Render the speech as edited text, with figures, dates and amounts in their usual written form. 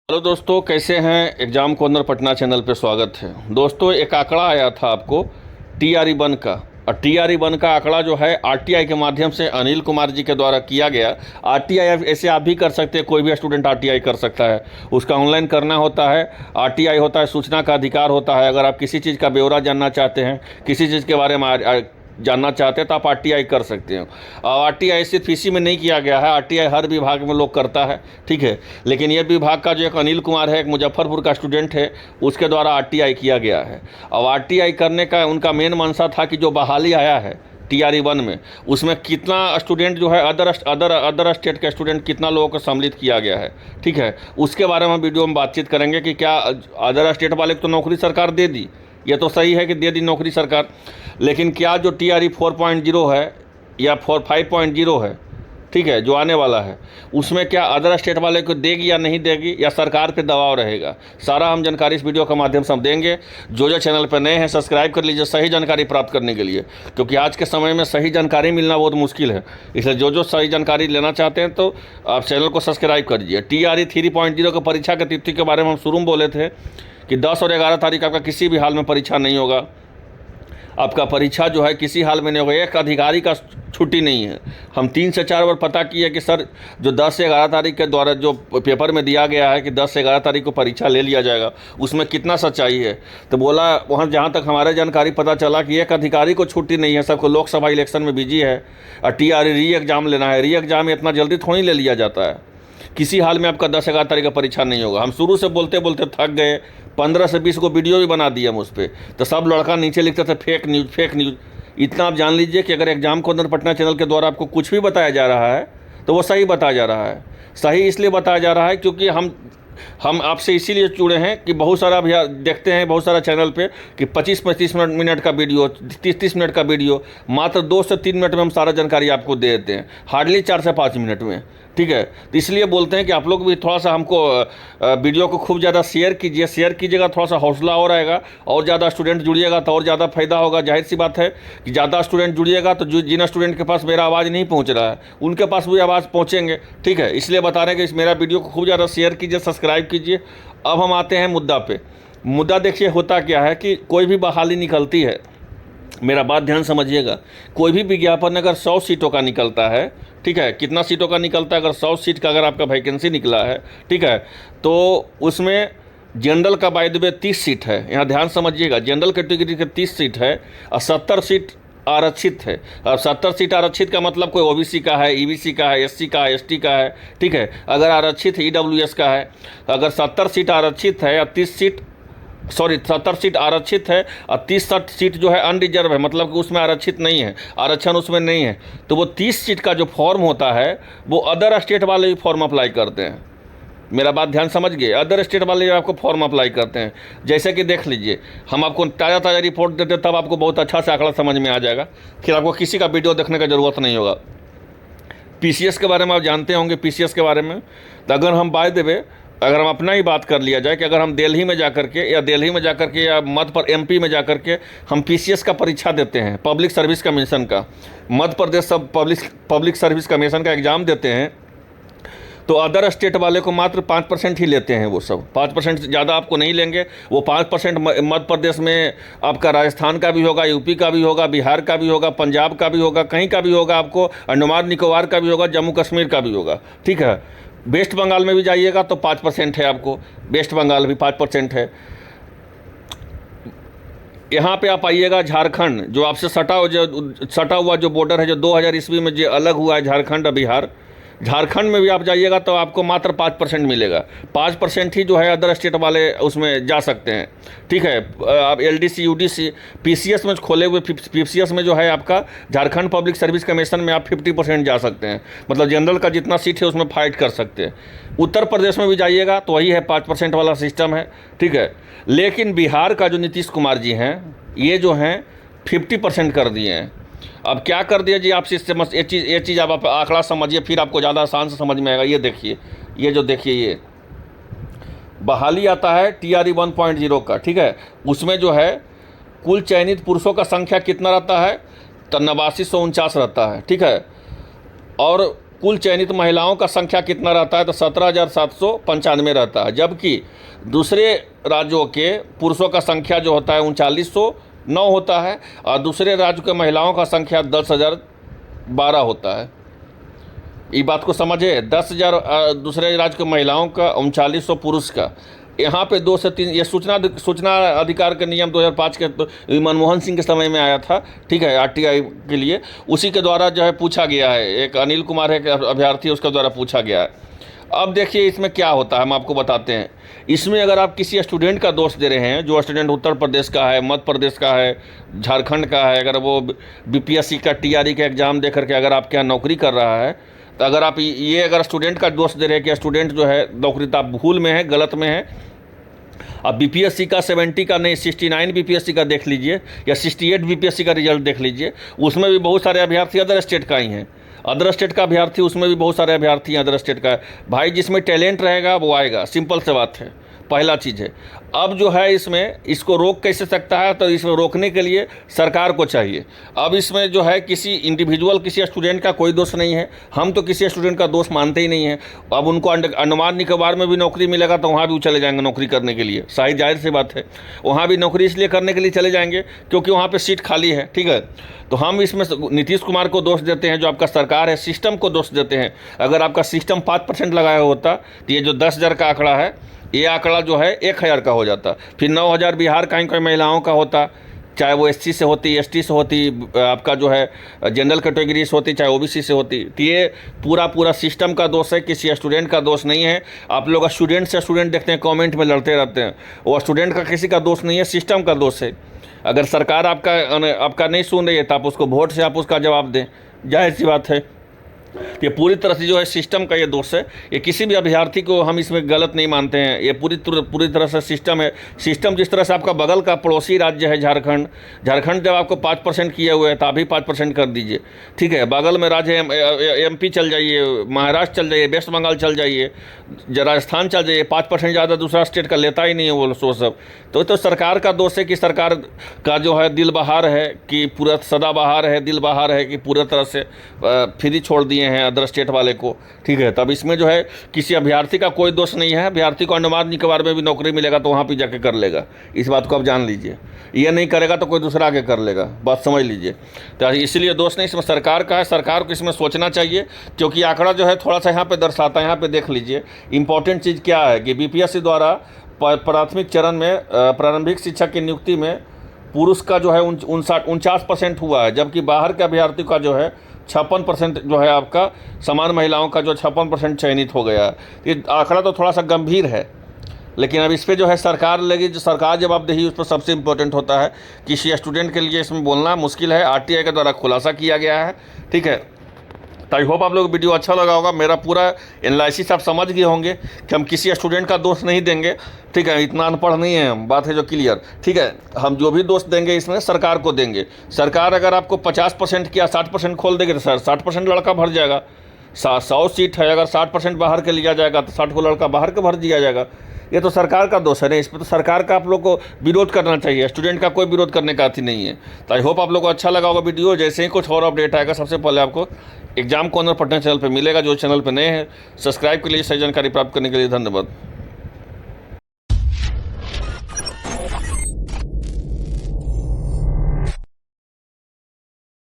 Hello दोस्तों, कैसे हैं। एग्ज़ाम कॉर्नर पटना चैनल पे स्वागत है। दोस्तों, एक आंकड़ा आया था आपको टीआरई 1 का, और टीआरई 1 का आंकड़ा जो है आरटीआई के माध्यम से अनिल कुमार जी के द्वारा किया गया। आरटीआई ऐसे आप भी कर सकते हैं, कोई भी स्टूडेंट आरटीआई कर सकता है। उसका ऑनलाइन करना होता है। आरटीआई होता है सूचना का अधिकार होता है। अगर आप किसी चीज़ का ब्यौरा जानना चाहते हैं, किसी चीज़ के बारे में जानना चाहते हैं तो आप आरटीआई कर सकते हो। और आरटीआई सिर्फ इसी में नहीं किया गया है, आरटीआई हर विभाग में लोग करता है, ठीक है। लेकिन ये विभाग का जो एक अनिल कुमार है, एक मुजफ्फरपुर का स्टूडेंट है, उसके द्वारा आरटीआई किया गया है। और आरटीआई करने का उनका मेन मंशा था कि जो बहाली आया है टीआरई 1 में, उसमें कितना स्टूडेंट जो है अदर स्टेट के स्टूडेंट कितना लोगों को सम्मिलित किया गया है, ठीक है। उसके बारे में वीडियो में बातचीत करेंगे कि क्या अदर स्टेट वाले को तो नौकरी सरकार दे दी, ये तो सही है कि दे दी नौकरी सरकार, लेकिन क्या जो टीआरई 4.0 है या 5.0 है, ठीक है, जो आने वाला है, उसमें क्या अदर स्टेट वाले को देगी या नहीं देगी, या सरकार पे दबाव रहेगा, सारा हम जानकारी इस वीडियो के माध्यम से हम देंगे। जो चैनल पर नए हैं सब्सक्राइब कर लीजिए सही जानकारी प्राप्त करने के लिए, क्योंकि आज के समय में सही जानकारी मिलना बहुत मुश्किल है। इसलिए जो सही जानकारी लेना चाहते हैं तो आप चैनल को सब्सक्राइब कर दीजिए। टीआरई 3.0 की परीक्षा की तिथि के बारे में हम शुरू में बोले थे कि 10 और 11 तारीख आपका किसी भी हाल में परीक्षा नहीं होगा। आपका परीक्षा जो है किसी हाल में नहीं होगा। एक अधिकारी का छुट्टी नहीं है। हम 3 से 4 बार पता किए कि सर जो 10 से 11 तारीख के द्वारा जो पेपर में दिया गया है कि 10 से 11 तारीख को परीक्षा ले लिया जाएगा, उसमें कितना सच्चाई है। तो बोला वहाँ जहाँ तक हमारे जानकारी पता चला कि एक अधिकारी को छुट्टी नहीं है, सबको लोकसभा इलेक्शन में बिजी है और टीआरई री एग्ज़ाम लेना है। री एग्ज़ाम इतना जल्दी थोड़ी ले लिया जाता है। किसी हाल में आपका 10-11 तारीख का परीक्षा नहीं होगा। हम शुरू से बोलते बोलते थक गए, 15 से 20 को वीडियो भी बना दिया हम उस पर, तो सब लड़का नीचे लिखते थे फेक न्यूज़ फेक न्यूज़। इतना आप जान लीजिए कि अगर एग्जाम कॉर्नर पटना चैनल के द्वारा आपको कुछ भी बताया जा रहा है तो वो सही बताया जा रहा है। सही इसलिए बताया जा रहा है क्योंकि हम आपसे इसीलिए जुड़े हैं कि बहुत सारा अभी देखते हैं बहुत सारा चैनल पे कि 25-25 मिनट का वीडियो, 30-30 मिनट का वीडियो, मात्र 2 से 3 मिनट में हम सारा जानकारी आपको दे देते हैं, हार्डली 4 से 5 मिनट में, ठीक है। तो इसलिए बोलते हैं कि आप लोग भी थोड़ा सा हमको वीडियो को खूब ज़्यादा शेयर कीजिएगा, थोड़ा सा हौसला और आएगा, और ज़्यादा स्टूडेंट जुड़िएगा तो और ज़्यादा फायदा होगा। जाहिर सी बात है कि ज़्यादा स्टूडेंट जुड़िएगा तो जिन स्टूडेंट के पास मेरा आवाज़ नहीं पहुँच रहा है उनके पास भी आवाज़ पहुँचेंगे, ठीक है। इसलिए बता रहे हैं कि इस मेरा वीडियो को खूब ज़्यादा शेयर कीजिए, सब्सक्राइब कीजिए। अब हम आते हैं मुद्दा पे। मुद्दा देखिए होता क्या है कि कोई भी बहाली निकलती है, मेरा बात ध्यान समझिएगा, कोई भी विज्ञापन अगर 100 सीटों का निकलता है, ठीक है, कितना सीटों का निकलता है, अगर 100 सीट का अगर आपका वैकेंसी निकला है, ठीक है, तो उसमें जनरल का बाय द वे 30 सीट है। यहाँ ध्यान समझिएगा, जनरल कैटेगरी के 30 सीट है और 70 सीट आरक्षित है। अब 70 सीट आरक्षित का मतलब कोई ओबीसी का है, ईबीसी का है, एससी का है, एसटी का है, ठीक है। अगर आरक्षित ईडब्ल्यूएस का है, अगर 70 सीट आरक्षित है या 70 सीट आरक्षित है और 30 सीट जो है अनरिजर्व है, मतलब कि उसमें आरक्षित नहीं है, आरक्षण उसमें नहीं है, तो वो 30 सीट का जो फॉर्म होता है वो अदर स्टेट वाले भी फॉर्म अप्लाई करते हैं। मेरा बात ध्यान समझ गए, अदर स्टेट वाले आपको फॉर्म अप्लाई करते हैं। जैसे कि देख लीजिए, हम आपको ताज़ा रिपोर्ट देते तब आपको बहुत अच्छा से आंकड़ा समझ में आ जाएगा, फिर आपको किसी का वीडियो देखने का ज़रूरत नहीं होगा। पीसीएस के बारे में आप जानते होंगे, पीसीएस के बारे में तो अगर हम बाय द वे अगर हम अपना ही बात कर लिया जाए कि अगर हम दिल्ली में जाकर के या एमपी में जाकर के हम पीसीएस का परीक्षा देते हैं, पब्लिक सर्विस कमीशन का, मध्य प्रदेश सब पब्लिक सर्विस कमीशन का एग्ज़ाम देते हैं, तो अदर स्टेट वाले को मात्र 5% ही लेते हैं। वो सब 5% ज़्यादा आपको नहीं लेंगे। वो 5% मध्य प्रदेश में आपका राजस्थान का भी होगा, यूपी का भी होगा, बिहार का भी होगा, पंजाब का भी होगा, कहीं का भी होगा, आपको अंडमान निकोबार का भी होगा, जम्मू कश्मीर का भी होगा, ठीक है। वेस्ट बंगाल में भी जाइएगा तो 5% है, आपको वेस्ट बंगाल भी 5% है। यहाँ पे आप आइएगा झारखंड, जो आपसे सटा हुआ जो बॉर्डर है, जो 2000 ईस्वी में जो अलग हुआ है झारखंड और बिहार, झारखंड में भी आप जाइएगा तो आपको मात्र 5% मिलेगा। 5% ही जो है अदर स्टेट वाले उसमें जा सकते हैं, ठीक है। आप एलडीसी यूडीसी पीसीएस में खोले हुए पीसीएस में जो है आपका झारखंड पब्लिक सर्विस कमीशन में आप 50% जा सकते हैं, मतलब जनरल का जितना सीट है उसमें फाइट कर सकते हैं। उत्तर प्रदेश में भी जाइएगा तो वही है, 5% वाला सिस्टम है, ठीक है। लेकिन बिहार का जो नीतीश कुमार जी हैं, ये जो हैं 50% कर दिए हैं। अब क्या कर दिया जी, आपसे ये चीज़ आप आंकड़ा समझिए, फिर आपको ज़्यादा आसान से समझ में आएगा। ये देखिए, ये बहाली आता है टीआरई 1.0 का, ठीक है। उसमें जो है कुल चयनित पुरुषों का संख्या कितना रहता है, तो 8949 रहता है, ठीक है। और कुल चयनित महिलाओं का संख्या कितना रहता है, तो 17,795 रहता है, जबकि दूसरे राज्यों के पुरुषों का संख्या जो होता है 3909 होता है, और दूसरे राज्य के महिलाओं का संख्या 10,012 होता है। ये बात को समझे, 10,000 दूसरे राज्य के महिलाओं का, 3900 पुरुष का। यहाँ पे 2 से 3, ये सूचना अधिकार के नियम 2005 के मनमोहन सिंह के समय में आया था, ठीक है, आरटीआई के लिए, उसी के द्वारा जो है पूछा गया है। एक अनिल कुमार है अभ्यर्थी, उसके द्वारा पूछा गया है। अब देखिए इसमें क्या होता है, हम आपको बताते हैं। इसमें अगर आप किसी स्टूडेंट का दोष दे रहे हैं, जो स्टूडेंट उत्तर प्रदेश का है, मध्य प्रदेश का है, झारखंड का है, अगर वो बीपीएससी का टीआरई का एग्ज़ाम दे करके अगर आपके यहाँ नौकरी कर रहा है, तो अगर आप ये अगर स्टूडेंट का दोष दे रहे हैं कि स्टूडेंट जो है नौकरी तो आप भूल में है, गलत में है, अब बीपीएससी का 70 का नहीं 69 बीपीएससी का देख लीजिए, या 68 बीपीएससी का रिजल्ट देख लीजिए, उसमें भी बहुत सारे अभ्यर्थी अदर स्टेट का ही हैं। अदर स्टेट का अभ्यर्थी, उसमें भी बहुत सारे अभ्यर्थी हैं अदर स्टेट का। भाई जिसमें टैलेंट रहेगा वो आएगा, सिंपल से बात है, पहला चीज़ है। अब जो है इसमें इसको रोक कैसे सकता है, तो इसमें रोकने के लिए सरकार को चाहिए। अब इसमें जो है किसी इंडिविजुअल, किसी स्टूडेंट का कोई दोष नहीं है, हम तो किसी स्टूडेंट का दोष मानते ही नहीं है। अब उनको अंडमान निकोबार में भी नौकरी मिलेगा तो वहाँ भी चले जाएंगे नौकरी करने के लिए, सही जाहिर सी बात है। वहाँ भी नौकरी इसलिए करने के लिए चले जाएंगे क्योंकि वहाँ पर सीट खाली है, ठीक है। तो हम इसमें नीतीश कुमार को दोष देते हैं, जो आपका सरकार है, सिस्टम को दोष देते हैं। अगर आपका सिस्टम 5% लगाया होता तो ये जो 10,000 का आंकड़ा है, ये आंकड़ा जो है 1,000 का हो जाता। फिर 9,000 बिहार का कोई महिलाओं का होता, चाहे वो एससी से होती, एसटी से होती, आपका जो है जनरल कैटेगरी से होती, चाहे ओबीसी से होती। तो ये पूरा सिस्टम का दोष है, किसी स्टूडेंट का दोष नहीं है। आप लोग स्टूडेंट से स्टूडेंट देखते हैं, कमेंट में लड़ते रहते हैं, वो स्टूडेंट का किसी का दोष नहीं है, सिस्टम का दोष है। अगर सरकार आपका नहीं सुन रही है तो आप उसको वोट से आप उसका जवाब दें, जाहिर सी बात है। ये पूरी तरह से जो है सिस्टम का ये दोष है। ये किसी भी अभ्यर्थी को हम इसमें गलत नहीं मानते हैं, ये पूरी तरह से सिस्टम है। सिस्टम जिस तरह से आपका बगल का पड़ोसी राज्य है झारखंड जब आपको 5% किए हुए है तो अभी 5% कर दीजिए, ठीक है। बगल में राज्य एमपी चल जाइए, महाराष्ट्र चल जाइए, वेस्ट बंगाल चल जाइए, राजस्थान चल जाइए, 5% ज़्यादा दूसरा स्टेट का लेता ही नहीं है वो सब। तो सरकार का दोष है कि सरकार का जो है दिल बहार है कि पूरा सदाबहार है, दिल बहार है कि पूरा तरह से फ्री छोड़ दिए हैं अदर स्टेट वाले को, ठीक है। तब इसमें जो है किसी अभ्यर्थी का कोई दोष नहीं है। अभ्यर्थी को अंडमान निकोबार में भी नौकरी मिलेगा तो वहाँ पे जाके कर लेगा, इस बात को आप जान लीजिए। ये नहीं करेगा तो कोई दूसरा आगे कर लेगा, बात समझ लीजिए। तो इसलिए दोष नहीं इसमें सरकार का है, सरकार को इसमें सोचना चाहिए, क्योंकि आंकड़ा जो है थोड़ा सा यहाँ पर दर्शाता है। यहाँ पर देख लीजिए इंपॉर्टेंट चीज़ क्या है कि बीपीएससी द्वारा प्राथमिक चरण में प्रारंभिक शिक्षक की नियुक्ति में पुरुष का जो है 49% हुआ है, जबकि बाहर के अभ्यर्थी का जो है 56% जो है आपका समान महिलाओं का जो 56% चयनित हो गया है। ये आंकड़ा तो थोड़ा सा गंभीर है, लेकिन अब इस पर जो है सरकार लगी, जो सरकार जवाबदेही उस पर सबसे इम्पोर्टेंट होता है। किसी स्टूडेंट के लिए इसमें बोलना मुश्किल है, आरटीआई के द्वारा खुलासा किया गया है, ठीक है। तो आई होप आप लोग वीडियो अच्छा लगा होगा। मेरा पूरा एनालिसिस आप समझ गए होंगे कि हम किसी स्टूडेंट का दोष नहीं देंगे, ठीक है। इतना अनपढ़ नहीं है, बात है जो क्लियर, ठीक है। हम जो भी दोष देंगे इसमें सरकार को देंगे। सरकार अगर आपको 50% या 60% खोल देगी तो सर 60% लड़का भर जाएगा। 100 सीट है, अगर 60% बाहर के लिया जाएगा तो 60 को लड़का बाहर के भर दिया जाएगा। ये तो सरकार का दोष है ना, इस पर तो सरकार का आप लोग को विरोध करना चाहिए, स्टूडेंट का कोई विरोध करने का अथी नहीं है। तो आई होप आप लोग को अच्छा लगा होगा वीडियो। जैसे ही कुछ और अपडेट आएगा सबसे पहले आपको एग्जाम कॉर्नर पटना चैनल पे मिलेगा। जो चैनल पे नए हैं सब्सक्राइब के लिए, सही जानकारी प्राप्त करने के लिए धन्यवाद।